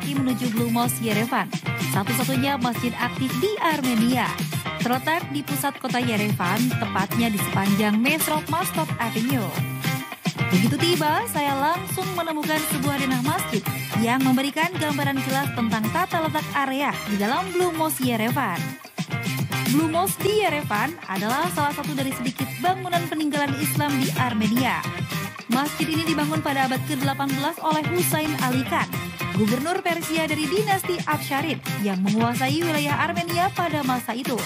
kaki menuju Blue Mosque Yerevan, satu-satunya masjid aktif di Armenia. Terletak di pusat kota Yerevan, tepatnya di sepanjang Mesrop Mastov Avenue. Begitu tiba, saya langsung menemukan sebuah denah masjid yang memberikan gambaran jelas tentang tata letak area di dalam Blue Mosque Yerevan. Blue Mosque di Yerevan adalah salah satu dari sedikit bangunan peninggalan Islam di Armenia. Masjid ini dibangun pada abad ke-18 oleh Husain Ali Khan, gubernur Persia dari dinasti Afsharid yang menguasai wilayah Armenia pada masa itu.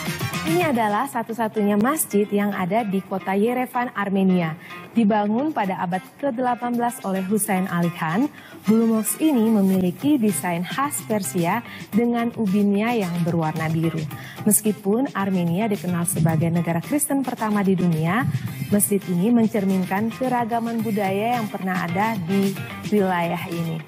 Ini adalah satu-satunya masjid yang ada di kota Yerevan, Armenia. Dibangun pada abad ke-18 oleh Husain Ali Khan, Blue Mosque ini memiliki desain khas Persia dengan ubinnya yang berwarna biru. Meskipun Armenia dikenal sebagai negara Kristen pertama di dunia, masjid ini mencerminkan keragaman budaya yang pernah ada di wilayah ini.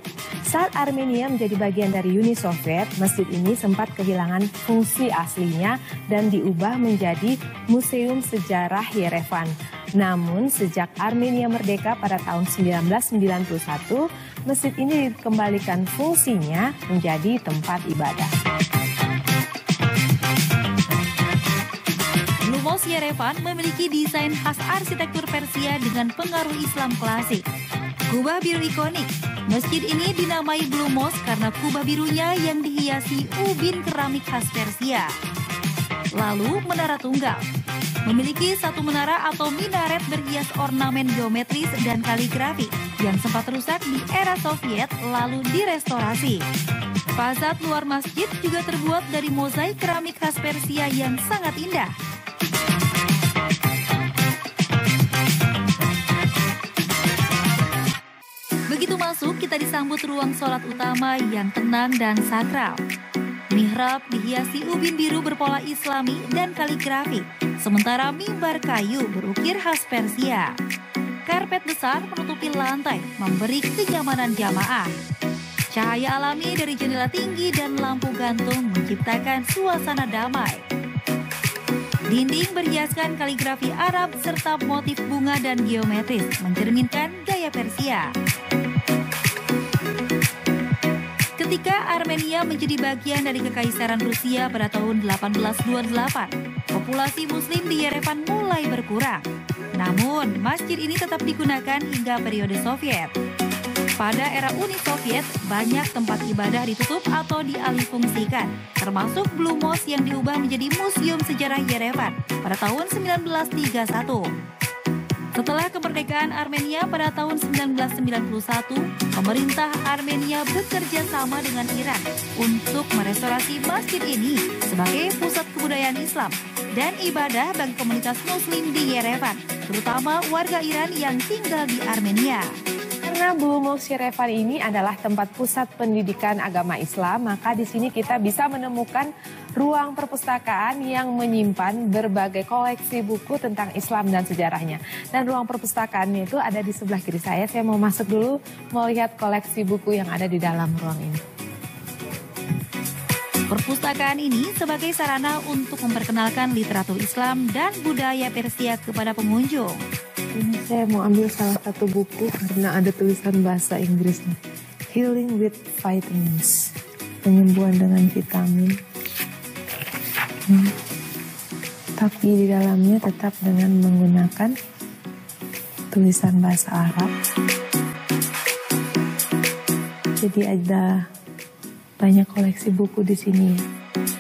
Saat Armenia menjadi bagian dari Uni Soviet, masjid ini sempat kehilangan fungsi aslinya dan diubah menjadi Museum Sejarah Yerevan. Namun, sejak Armenia merdeka pada tahun 1991, masjid ini dikembalikan fungsinya menjadi tempat ibadah. Blue Mosque Yerevan memiliki desain khas arsitektur Persia dengan pengaruh Islam klasik. Kubah biru ikonik. Masjid ini dinamai Blue Mosque karena kubah birunya yang dihiasi ubin keramik khas Persia. Lalu menara tunggal. Memiliki satu menara atau minaret berhias ornamen geometris dan kaligrafi yang sempat rusak di era Soviet lalu direstorasi. Fasad luar masjid juga terbuat dari mozaik keramik khas Persia yang sangat indah. Begitu masuk, kita disambut ruang sholat utama yang tenang dan sakral. Mihrab dihiasi ubin biru berpola Islami dan kaligrafi, sementara mimbar kayu berukir khas Persia. Karpet besar menutupi lantai, memberi kenyamanan jamaah. Cahaya alami dari jendela tinggi dan lampu gantung menciptakan suasana damai. Dinding berhiaskan kaligrafi Arab serta motif bunga dan geometris, mencerminkan gaya Persia. Ketika Armenia menjadi bagian dari Kekaisaran Rusia pada tahun 1828, populasi Muslim di Yerevan mulai berkurang. Namun, masjid ini tetap digunakan hingga periode Soviet. Pada era Uni Soviet, banyak tempat ibadah ditutup atau dialihfungsikan, termasuk Blue Mosque yang diubah menjadi Museum Sejarah Yerevan pada tahun 1931. Setelah kemerdekaan Armenia pada tahun 1991, pemerintah Armenia bekerja sama dengan Iran untuk merestorasi masjid ini sebagai pusat kebudayaan Islam dan ibadah bagi komunitas Muslim di Yerevan, terutama warga Iran yang tinggal di Armenia. Karena Blue Mosque Yerevan ini adalah tempat pusat pendidikan agama Islam, maka di sini kita bisa menemukan ruang perpustakaan yang menyimpan berbagai koleksi buku tentang Islam dan sejarahnya. Dan ruang perpustakaannya itu ada di sebelah kiri saya. Saya mau masuk dulu, mau lihat koleksi buku yang ada di dalam ruang ini. Perpustakaan ini sebagai sarana untuk memperkenalkan literatur Islam dan budaya Persia kepada pengunjung. Ini saya mau ambil salah satu buku karena ada tulisan bahasa Inggrisnya. Healing with Vitamins. Penyembuhan dengan vitamin. Tapi di dalamnya tetap dengan menggunakan tulisan bahasa Arab. Jadi ada banyak koleksi buku di sini.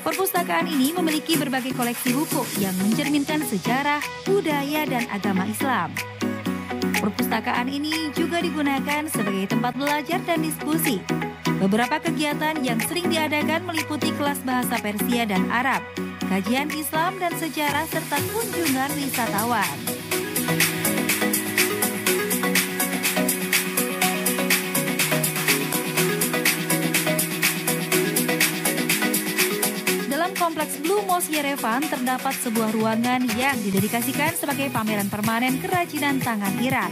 Perpustakaan ini memiliki berbagai koleksi buku yang mencerminkan sejarah, budaya, dan agama Islam. Perpustakaan ini juga digunakan sebagai tempat belajar dan diskusi. Beberapa kegiatan yang sering diadakan meliputi kelas bahasa Persia dan Arab, kajian Islam dan sejarah, serta kunjungan wisatawan. Kompleks Blue Mosque Yerevan terdapat sebuah ruangan yang didedikasikan sebagai pameran permanen kerajinan tangan Iran.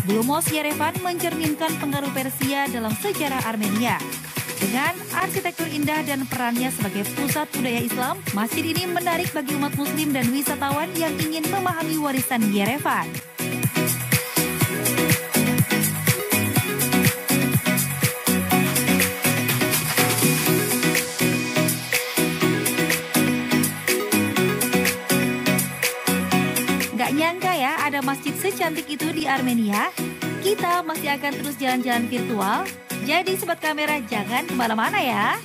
Blue Mosque Yerevan mencerminkan pengaruh Persia dalam sejarah Armenia. Dengan arsitektur indah dan perannya sebagai pusat budaya Islam, masjid ini menarik bagi umat muslim dan wisatawan yang ingin memahami warisan Yerevan. Gak nyangka ya ada masjid secantik itu di Armenia. Kita masih akan terus jalan-jalan virtual. Jadi sobat kamera jangan kemana-mana ya.